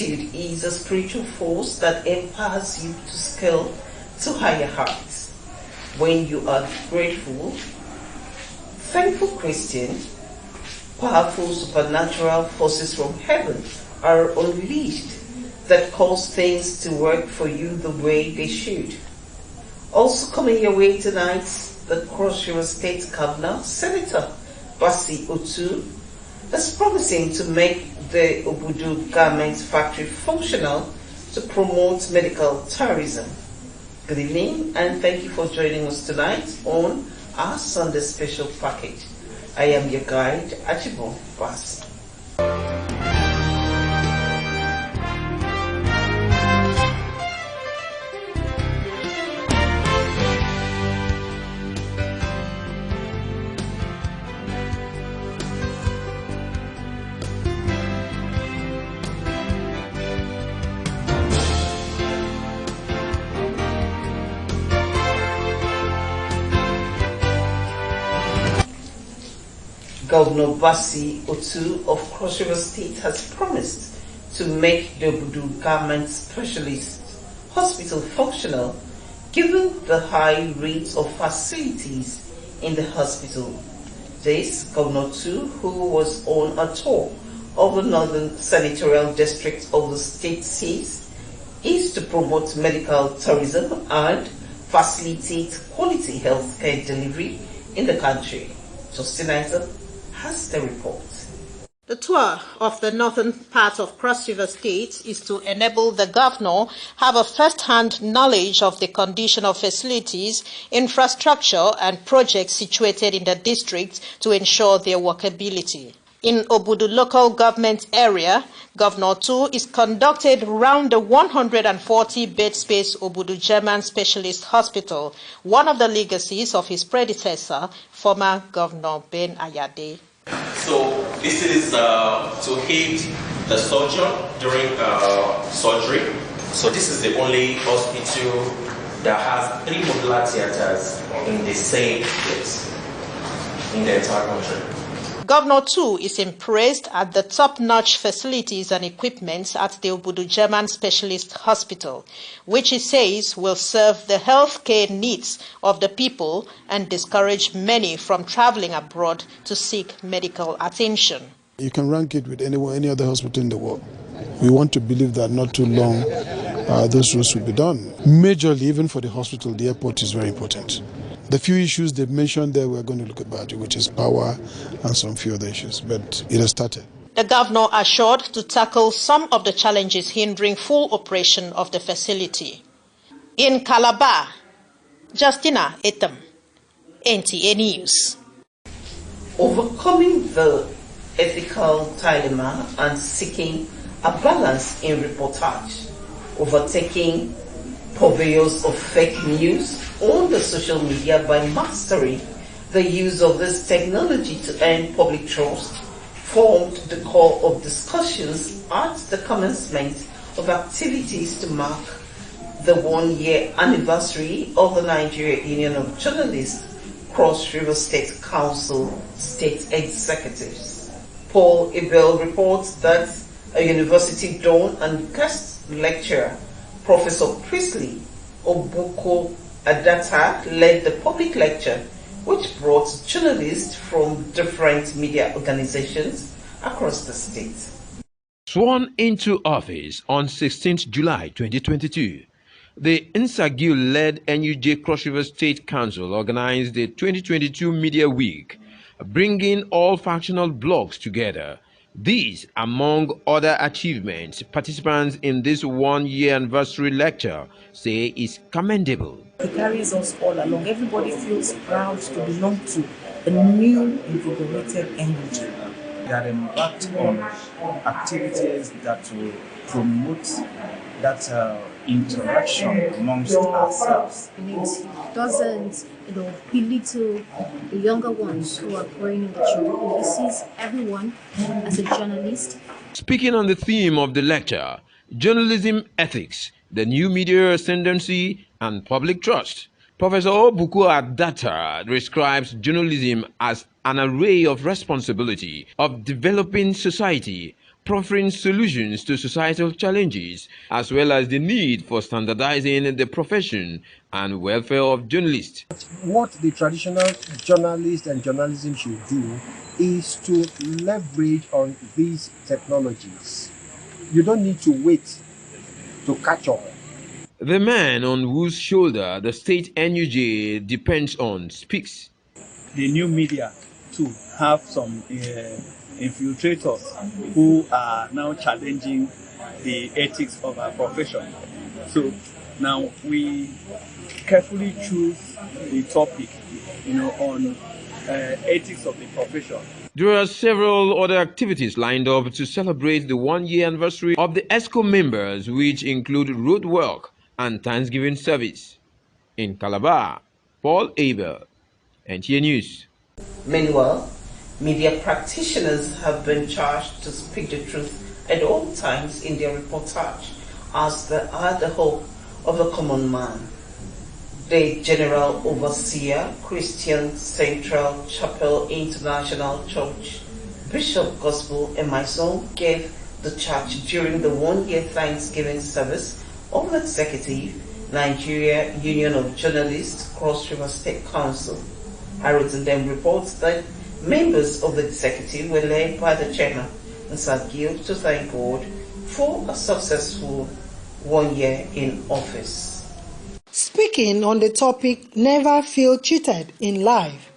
Gratitude is a spiritual force that empowers you to scale to higher heights. When you are grateful, thankful Christian, powerful supernatural forces from heaven are unleashed that cause things to work for you the way they should. Also coming your way tonight, the Cross River State Governor, Senator Basi Otu, is promising to make the Obudu Garment Factory functional to promote medical tourism. Good evening, and thank you for joining us tonight on our Sunday special package. I am your guide, Achibo Basi. Governor Basi Otu of Cross River State has promised to make the Obudu Garment Specialist Hospital functional, given the high rates of facilities in the hospital. This, Governor Otu, who was on a tour of the Northern Senatorial District of the state, says is to promote medical tourism and facilitate quality healthcare delivery in the country. Justin Isaac has the report. The tour of the northern part of Cross River State is to enable the governor have a first-hand knowledge of the condition of facilities, infrastructure, and projects situated in the district to ensure their workability. In Obudu local government area, Governor Tu is conducted round the 140-bed space Obudu German Specialist Hospital, one of the legacies of his predecessor, former Governor Ben Ayade. So this is to aid the surgeon during surgery. So this is the only hospital that has 3 modular theaters in the same place in the entire country. Governor Tu is impressed at the top-notch facilities and equipment at the Obudu German Specialist Hospital, which he says will serve the healthcare needs of the people and discourage many from traveling abroad to seek medical attention. You can rank it with any other hospital in the world. We want to believe that not too long those roads will be done. Majorly, even for the hospital, the airport is very important. The few issues they've mentioned there, we're going to look about it, which is power and some few other issues, but it has started. The governor assured to tackle some of the challenges hindering full operation of the facility. In Calabar, Justina Etam, NTA News. Overcoming the ethical dilemma and seeking a balance in reportage, overtaking purveyors of fake news on the social media by mastering the use of this technology to earn public trust formed the core of discussions at the commencement of activities to mark the 1-year anniversary of the Nigeria Union of Journalists Cross River State Council State Executives. Paul Abel reports that a university don and guest lecturer, Professor Priestley Obuko Adata, led the public lecture, which brought journalists from different media organizations across the state. Sworn into office on 16th July 2022, the Nsagil-led NUJ Cross River State Council organized the 2022 Media Week, bringing all factional blocs together. These, among other achievements, participants in this 1-year anniversary lecture say is commendable. It carries us all along. Everybody feels proud to belong to a new, invigorated energy. They are embarked on activities that will promote that interaction amongst ourselves. It doesn't, belittle the younger ones who are growing in the job. It sees everyone as a journalist. Speaking on the theme of the lecture, journalism ethics, the new media ascendancy, and public trust, Professor Obuku Adata describes journalism as an array of responsibility of developing society proffering solutions to societal challenges, as well as the need for standardizing the profession and welfare of journalists. What the traditional journalist and journalism should do is to leverage on these technologies. You don't need to wait to catch up. The man on whose shoulder the state NUJ depends on speaks. The new media too have some infiltrators who are now challenging the ethics of our profession. So now we carefully choose the topic, on ethics of the profession. There are several other activities lined up to celebrate the one-year anniversary of the ESCO members, which include road work and Thanksgiving service. In Calabar, Paul Abel, Nta News. Meanwhile, media practitioners have been charged to speak the truth at all times in their reportage, as they are the hope of the common man. The General Overseer, Christian Central Chapel International Church, Bishop Gospel Emerson gave the charge during the one-year Thanksgiving service of the Executive Nigeria Union of Journalists Cross River State Council. Harrison reports that members of the executive were led by the chairman, Nta Calabar, to thank God for a successful 1 year in office. Speaking on the topic, Never Feel Cheated in Life,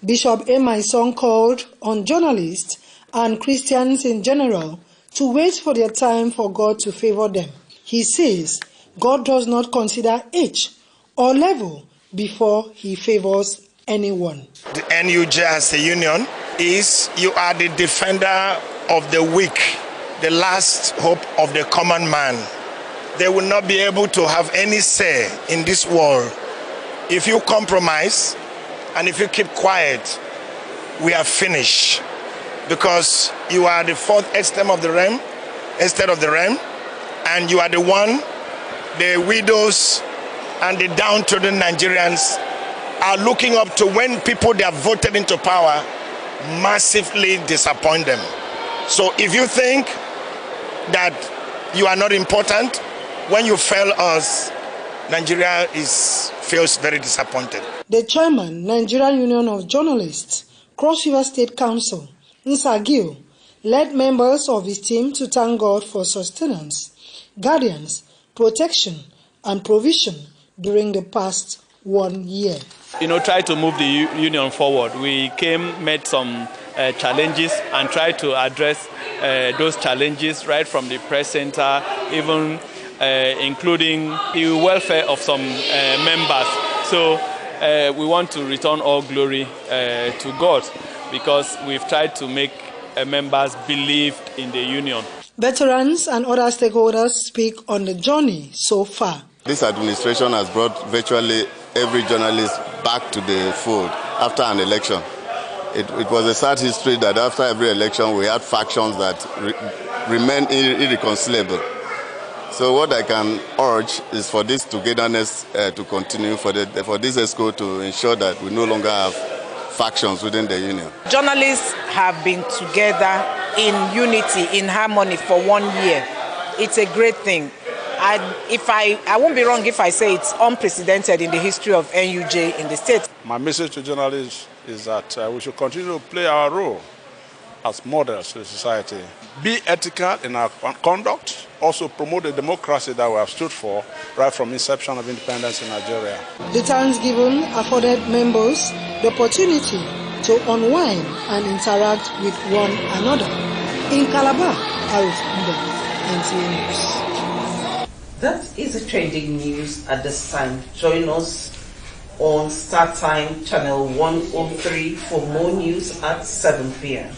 Bishop Emerson called on journalists and Christians in general to wait for their time for God to favor them. He says God does not consider age or level before he favors anyone. The NUJ as a union is you are the defender of the weak, the last hope of the common man. They will not be able to have any say in this world. If you compromise and if you keep quiet, we are finished. Because you are the fourth extreme of the realm, instead of the realm, and you are the one, the widows and the downtrodden Nigerians are looking up to when people they have voted into power massively disappoint them. So if you think that you are not important, when you fail us, Nigeria feels very disappointed. The chairman, Nigerian Union of Journalists, Cross River State Council, Nta Calabar, led members of his team to thank God for sustenance, guidance, protection, and provision during the past 1 year. Try to move the union forward. We met some challenges and tried to address those challenges right from the press center, even including the welfare of some members. So we want to return all glory to God because we've tried to make members believe in the union. Veterans and other stakeholders speak on the journey so far. This administration has brought virtually every journalist back to the fold after an election. It was a sad history that after every election we had factions that remain irreconcilable. So what I can urge is for this togetherness to continue, for this ESCO to ensure that we no longer have factions within the union. Journalists have been together in unity, in harmony for 1 year. It's a great thing. I won't be wrong if I say it's unprecedented in the history of NUJ in the state. My message to journalists is that we should continue to play our role as models to society. Be ethical in our conduct, also promote the democracy that we have stood for right from inception of independence in Nigeria. The Thanksgiving afforded members the opportunity to unwind and interact with one another. In Calabar, Nta News. That is the trending news at this time. Join us on Star Time Channel 103 for more news at 7 p.m.